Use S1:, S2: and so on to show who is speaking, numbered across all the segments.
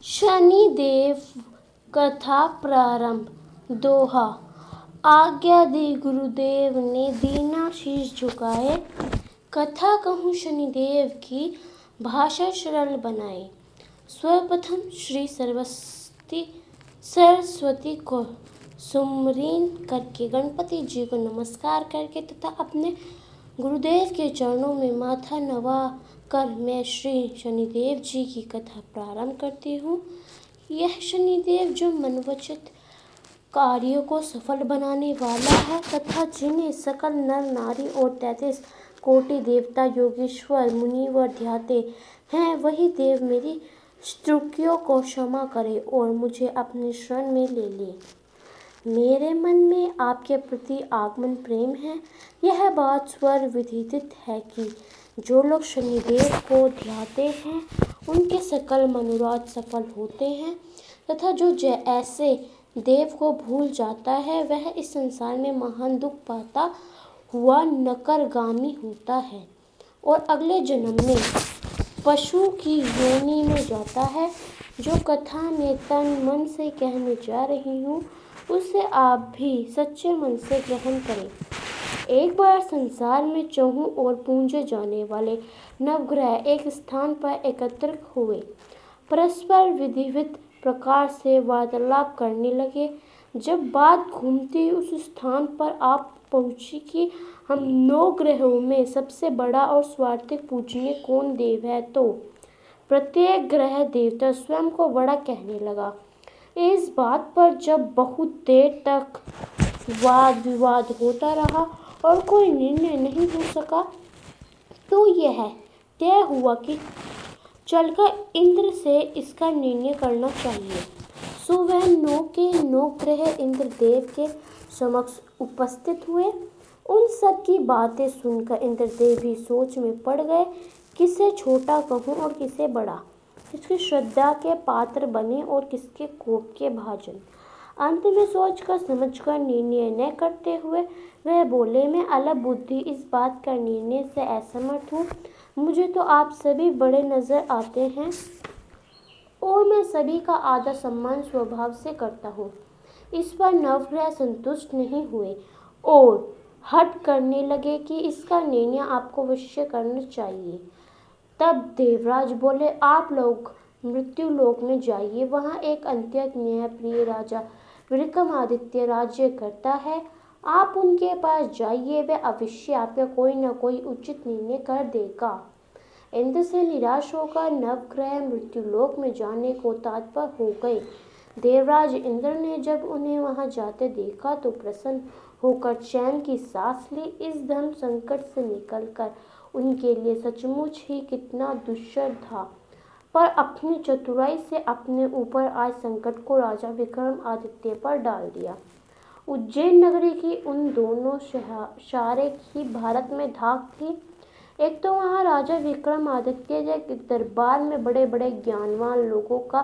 S1: शनिदेव कथा प्रारंभ। दोहा। आज्ञा दी गुरुदेव ने दीना शीश झुकाए। कथा कहूँ शनिदेव की भाषा सरल बनाए। सर्वप्रथम श्री सरस्वती को सुमरीन करके गणपति जी को नमस्कार करके तथा अपने गुरुदेव के चरणों में माथा नवा कर मैं श्री शनिदेव जी की कथा प्रारंभ करती हूँ। यह शनिदेव जो मनोवांछित कार्यों को सफल बनाने वाला है तथा जिन्हें सकल नर नारी और 33 कोटि देवता योगेश्वर मुनिवर ध्याते हैं, वही देव मेरी त्रुटियों को क्षमा करे और मुझे अपने शरण में ले ले। मेरे मन में आपके प्रति आगमन प्रेम है। यह बात स्वर विदित है कि जो लोग शनिदेव को ध्याते हैं उनके सकल मनोरथ सफल होते हैं तथा जो ऐसे देव को भूल जाता है वह इस संसार में महान दुख पाता हुआ नरकगामी होता है और अगले जन्म में पशु की योनि में जाता है। जो कथा में तन मन से कहने जा रही हूँ उसे आप भी सच्चे मन से ग्रहण करें। एक बार संसार में चहुं ओर पूजे जाने वाले नवग्रह एक स्थान पर एकत्रित हुए। परस्पर विधिवत प्रकार से वार्तालाप करने लगे। जब बात घूमती उस स्थान पर आप पहुंची कि हम 9 ग्रहों में सबसे बड़ा और स्वार्थिक पूजनीय कौन देव है, तो प्रत्येक ग्रह देवता स्वयं को बड़ा कहने लगा। इस बात पर जब बहुत देर तक वाद विवाद होता रहा और कोई निर्णय नहीं हो सका, तो यह तय हुआ कि चलकर इंद्र से इसका निर्णय करना चाहिए। सो वह 9 के 9 ग्रह इंद्रदेव के समक्ष उपस्थित हुए। उन सब की बातें सुनकर इंद्रदेव भी सोच में पड़ गए, किसे छोटा कहूँ और किसे बड़ा, किसकी श्रद्धा के पात्र बने और किसके कोप के भाजन। अंत में सोचकर समझकर निर्णय न करते हुए वह बोले, मैं अलग बुद्धि इस बात का निर्णय से असमर्थ हूँ। मुझे तो आप सभी बड़े नजर आते हैं और मैं सभी का आदर सम्मान स्वभाव से करता हूँ। इस पर नवग्रह संतुष्ट नहीं हुए और हठ करने लगे कि इसका निर्णय आपको अवश्य करना चाहिए। तब देवराज बोले, आप लोग मृत्यु लोक में जाइए, वहाँ एक अत्यंत न्यायप्रिय राजा विक्रमादित्य राज्य करता है। आप उनके पास जाइए, वह अवश्य आपका कोई न कोई उचित निर्णय कर देगा। इंद्र से निराश होकर नवग्रह मृत्युलोक में जाने को तत्पर हो गए। देवराज इंद्र ने जब उन्हें वहां जाते देखा तो प्रसन्न होकर चैन की सांस ली। इस धर्म संकट से निकलकर उनके लिए सचमुच ही कितना दुष्कर था, पर अपनी चतुराई से अपने ऊपर आए संकट को राजा विक्रमादित्य पर डाल दिया। उज्जैन नगरी की उन दोनों शहरों की भारत में धाक थी। एक तो वहाँ राजा विक्रमादित्य के दरबार में बड़े बड़े ज्ञानवान लोगों का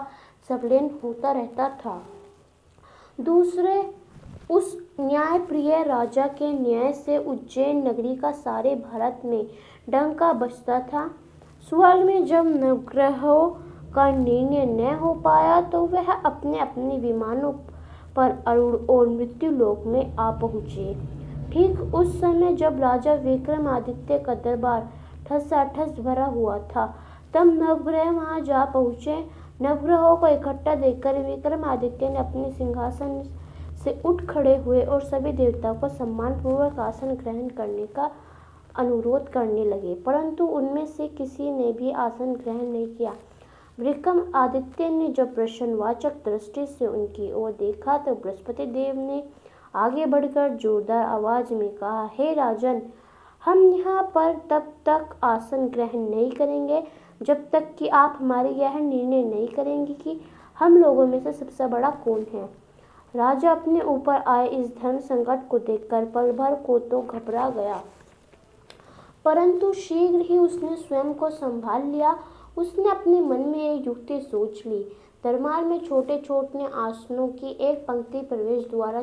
S1: सम्मेलन होता रहता था, दूसरे उस न्यायप्रिय राजा के न्याय से उज्जैन नगरी का सारे भारत में डंका बजता था। स्वर्ग में जब नवग्रहों का निर्णय न हो पाया तो वह अपने अपने विमानों पर अरुण और मृत्युलोक में आ पहुँचे। ठीक उस समय जब राजा विक्रमादित्य का दरबार ठसाठस भरा हुआ था, तब नवग्रह वहां जा पहुँचे। नवग्रहों को इकट्ठा देखकर विक्रमादित्य ने अपने सिंहासन से उठ खड़े हुए और सभी देवताओं को सम्मानपूर्वक आसन ग्रहण करने का अनुरोध करने लगे, परंतु उनमें से किसी ने भी आसन ग्रहण नहीं किया। विक्रमादित्य ने जब प्रश्नवाचक दृष्टि से उनकी ओर देखा तो बृहस्पति देव ने आगे बढ़कर जोरदार आवाज में कहा, हे राजन, हम यहाँ पर तब तक आसन ग्रहण नहीं करेंगे जब तक कि आप हमारे यह निर्णय नहीं करेंगे कि हम लोगों में से सबसे बड़ा कौन है। राजा अपने ऊपर आए इस धर्म संकट को देखकर पल भर को तो घबरा गया, परंतु शीघ्र ही उसने स्वयं को संभाल लिया। उसने अपने मन में एक युक्ति सोच ली। दरबार में छोटे छोटे आसनों की एक पंक्ति प्रवेश द्वार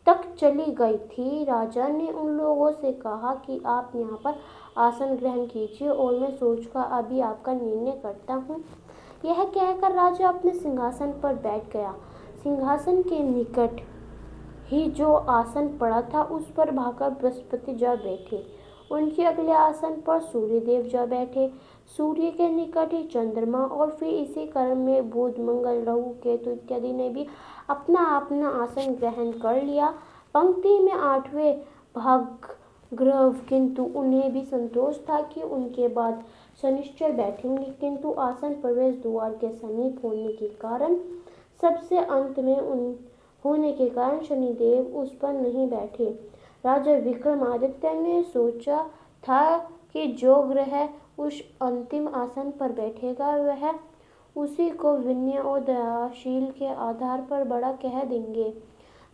S1: तक चली गई थी। राजा ने उन लोगों से कहा कि आप यहाँ पर आसन ग्रहण कीजिए और मैं सोचकर अभी आपका निर्णय करता हूँ। यह कहकर राजा अपने सिंहासन पर बैठ गया। सिंहासन के निकट ही जो आसन पड़ा था उस पर भाकर बृहस्पति जा बैठे। उनके अगले आसन पर सूर्यदेव जा बैठे। सूर्य के निकट ही चंद्रमा और फिर इसी क्रम में बुध, मंगल, राहु, केतु इत्यादि ने भी अपना अपना आसन ग्रहण कर लिया। पंक्ति में 8वें भाग ग्रह, किंतु उन्हें भी संतोष था कि उनके बाद शनिश्चर बैठेंगे, किंतु आसन प्रवेश द्वार के समीप होने के कारण सबसे अंत में होने के कारण शनिदेव उस पर नहीं बैठे। राजा विक्रमादित्य ने सोचा था कि जो ग्रह उस अंतिम आसन पर बैठेगा वह उसी को विनय और दयाशील के आधार पर बड़ा कह देंगे,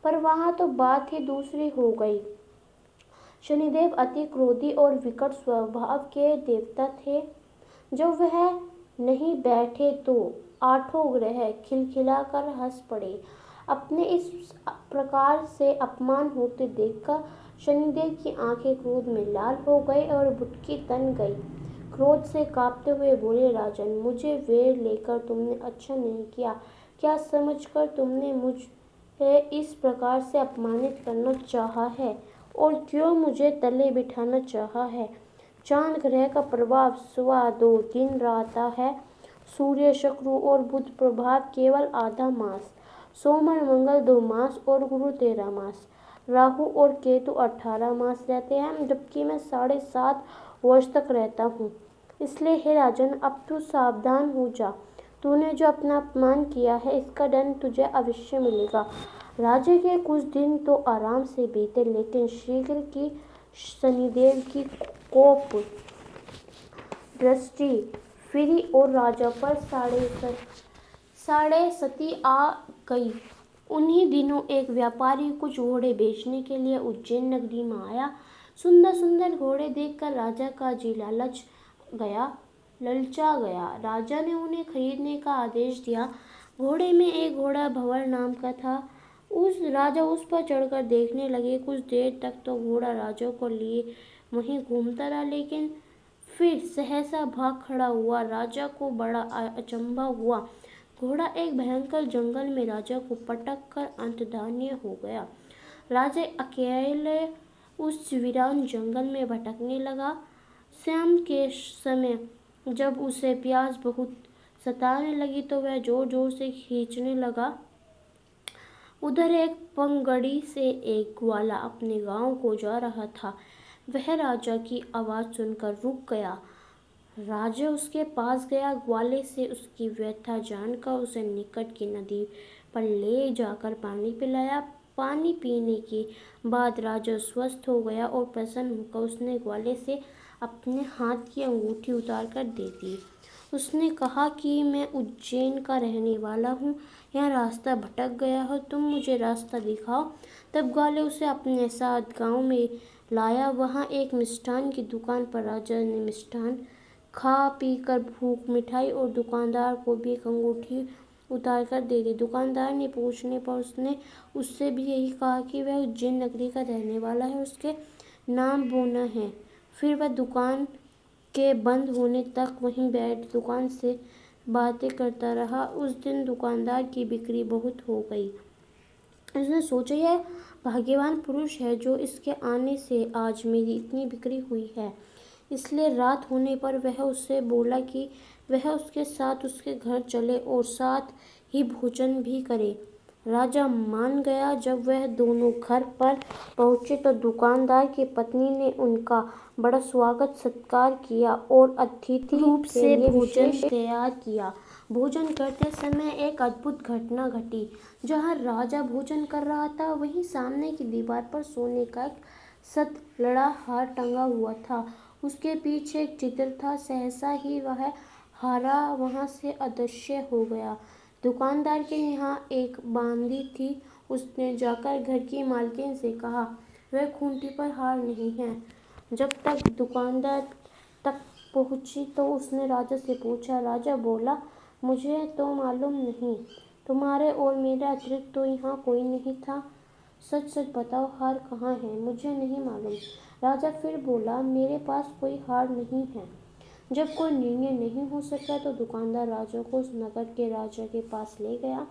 S1: पर वहां तो बात ही दूसरी हो गई। शनिदेव अति क्रोधी और विकट स्वभाव के देवता थे। जब वह नहीं बैठे तो 8 ग्रह खिलखिलाकर हंस पड़े। अपने इस प्रकार से अपमान होते देखकर शनिदेव की आंखें क्रोध में लाल हो गई और बुटकी तन गई। क्रोध से कांपते हुए बोले, राजन, मुझे वेर लेकर तुमने अच्छा नहीं किया। क्या समझकर तुमने मुझे इस प्रकार से अपमानित करना चाहा है और क्यों मुझे तले बिठाना चाहा है? चांद ग्रह का प्रभाव 2.25 दिन रहता है। सूर्य, शुक्र और बुध प्रभाव केवल आधा मास। सोम और मंगल 2 मास और गुरु 13 मास। राहु और केतु 18 मास रहते हैं, जबकि मैं 7.5 वर्ष तक रहता हूँ। इसलिए हे राजन, अब तू सावधान हो जा। तूने जो अपना अपमान किया है इसका दंड तुझे अवश्य मिलेगा। राजा के कुछ दिन तो आराम से बीते, लेकिन शीघ्र की शनिदेव की कोप दृष्टि फिरी और राजा पर साढ़े सती आ गई। उन्हीं दिनों एक व्यापारी कुछ घोड़े बेचने के लिए उज्जैन नगरी में आया। सुंदर सुंदर घोड़े देखकर राजा का जी ललचा गया। राजा ने उन्हें खरीदने का आदेश दिया। घोड़े में एक घोड़ा भंवर नाम का था। राजा उस पर चढ़कर देखने लगे। कुछ देर तक तो घोड़ा राजा को लिए वहीं घूमता रहा, लेकिन फिर सहसा भाग खड़ा हुआ। राजा को बड़ा अचंभा हुआ। घोड़ा एक भयंकर जंगल में राजा को पटक कर अंतर्धान हो गया। राजा अकेले उस वीरान जंगल में भटकने लगा। शाम के समय जब उसे प्यास बहुत सताने लगी तो वह जोर जोर से खींचने लगा। उधर एक पगडंडी से एक ग्वाला अपने गांव को जा रहा था। वह राजा की आवाज सुनकर रुक गया। राजा उसके पास गया। ग्वाले से उसकी व्यथा जानकर उसे निकट की नदी पर ले जाकर पानी पिलाया। पानी पीने के बाद राजा स्वस्थ हो गया और प्रसन्न होकर उसने ग्वाले से अपने हाथ की अंगूठी उतारकर दे दी। उसने कहा कि मैं उज्जैन का रहने वाला हूँ, यह रास्ता भटक गया हो, तुम मुझे रास्ता दिखाओ। तब ग्वाले उसे अपने साथ गांव में लाया। वहाँ एक मिष्ठान की दुकान पर राजा ने मिष्ठान खा पी कर भूख मिटाई और दुकानदार को भी एक अंगूठी उतार कर दे दी। दुकानदार ने पूछने पर उसने उससे भी यही कहा कि वह उज्जैन नगरी का रहने वाला है, उसके नाम बोना है। फिर वह दुकान के बंद होने तक वहीं बैठ दुकान से बातें करता रहा। उस दिन दुकानदार की बिक्री बहुत हो गई। उसने सोचा, यह भाग्यवान पुरुष है जो इसके आने से आज मेरी इतनी बिक्री हुई है। इसलिए रात होने पर वह उससे बोला कि वह उसके साथ उसके घर चले और साथ ही भोजन भी करे। राजा मान गया। जब वह दोनों घर पर पहुंचे तो दुकानदार की पत्नी ने उनका बड़ा स्वागत सत्कार किया और अतिथि रूप से भोजन तैयार किया। भोजन करते समय एक अद्भुत घटना घटी। जहाँ राजा भोजन कर रहा था वहीं सामने की दीवार पर सोने का एक सतलड़ा हार टंगा हुआ था। उसके पीछे एक चित्र था। सहसा ही वह हारा वहां से अदृश्य हो गया। दुकानदार के यहाँ एक बांदी थी। उसने जाकर घर की मालकिन से कहा, वह खूंटी पर हार नहीं है। जब तक दुकानदार तक पहुंची तो उसने राजा से पूछा। राजा बोला, मुझे तो मालूम नहीं, तुम्हारे और मेरे अतिरिक्त तो यहाँ कोई नहीं था। सच सच बताओ, हार कहाँ है? मुझे नहीं मालूम। राजा फिर बोला, मेरे पास कोई हार नहीं है। जब कोई निर्णय नहीं हो सका तो दुकानदार राजा को उस नगर के राजा के पास ले गया।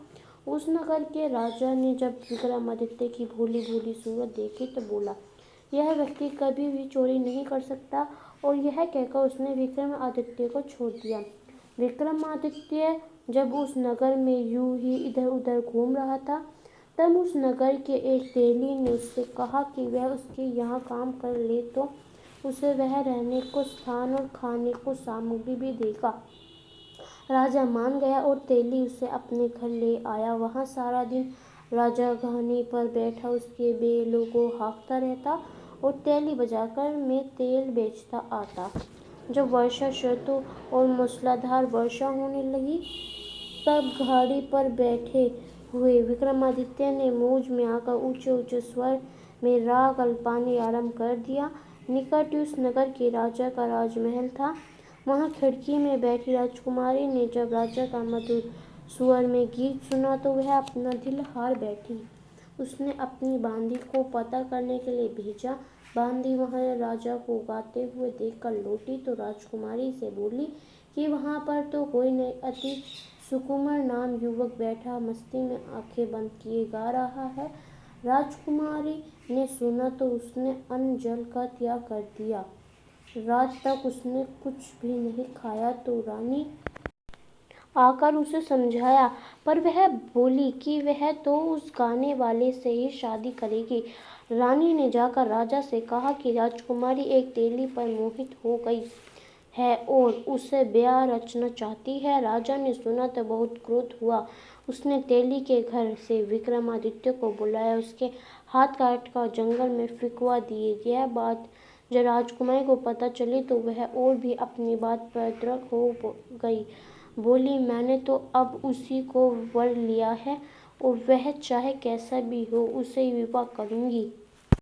S1: उस नगर के राजा ने जब विक्रमादित्य की भोली भोली सूरत देखी तो बोला, यह व्यक्ति कभी भी चोरी नहीं कर सकता, और यह कहकर उसने विक्रमादित्य को छोड़ दिया। विक्रमादित्य जब उस नगर में यूं ही इधर उधर घूम रहा था, तब उस नगर के एक तेली ने उससे कहा कि वह उसके यहाँ काम कर ले तो उसे वह रहने को स्थान और खाने को सामग्री भी देगा। राजा मान गया और तेली उसे अपने घर ले आया। वहाँ सारा दिन राजा घानी पर बैठा उसके बैलों को हाँकता रहता और तेली बजाकर में तेल बेचता आता। जब वर्षा ऋतु और मूसलाधार वर्षा होने लगी, तब घाड़ी पर बैठे हुए विक्रमादित्य ने मौज में आकर ऊंचे ऊंचे स्वर में राग अल्पाने आरंभ कर दिया। निकट ही उस नगर के राजा का राजमहल था। वहां खिड़की में बैठी राजकुमारी ने जब राजा का मधुर स्वर में गीत सुना तो वह अपना दिल हार बैठी। उसने अपनी बांदी को पता करने के लिए भेजा। बांदी वहां राजा को गाते हुए देखकर लौटी तो राजकुमारी से बोली कि वहां पर तो कोई नहीं, अति सुकुमार नाम युवक बैठा मस्ती में आंखें बंद किए गा रहा है। राजकुमारी ने सुना तो उसने अन्न जल का त्याग कर दिया। रात तक उसने कुछ भी नहीं खाया तो रानी आकर उसे समझाया, पर वह बोली कि वह तो उस गाने वाले से ही शादी करेगी। रानी ने जाकर राजा से कहा कि राजकुमारी एक तेली पर मोहित हो गई है और उसे ब्याह रचना चाहती है। राजा ने सुना तो बहुत क्रोध हुआ। उसने तेली के घर से विक्रमादित्य को बुलाया, उसके हाथ काट कर जंगल में फिकवा दिए। यह बात जब राजकुमारी को पता चली तो वह और भी अपनी बात पर अड़ग हो गई। बोली, मैंने तो अब उसी को वर लिया है और वह चाहे कैसा भी हो उसे विवाह करूंगी।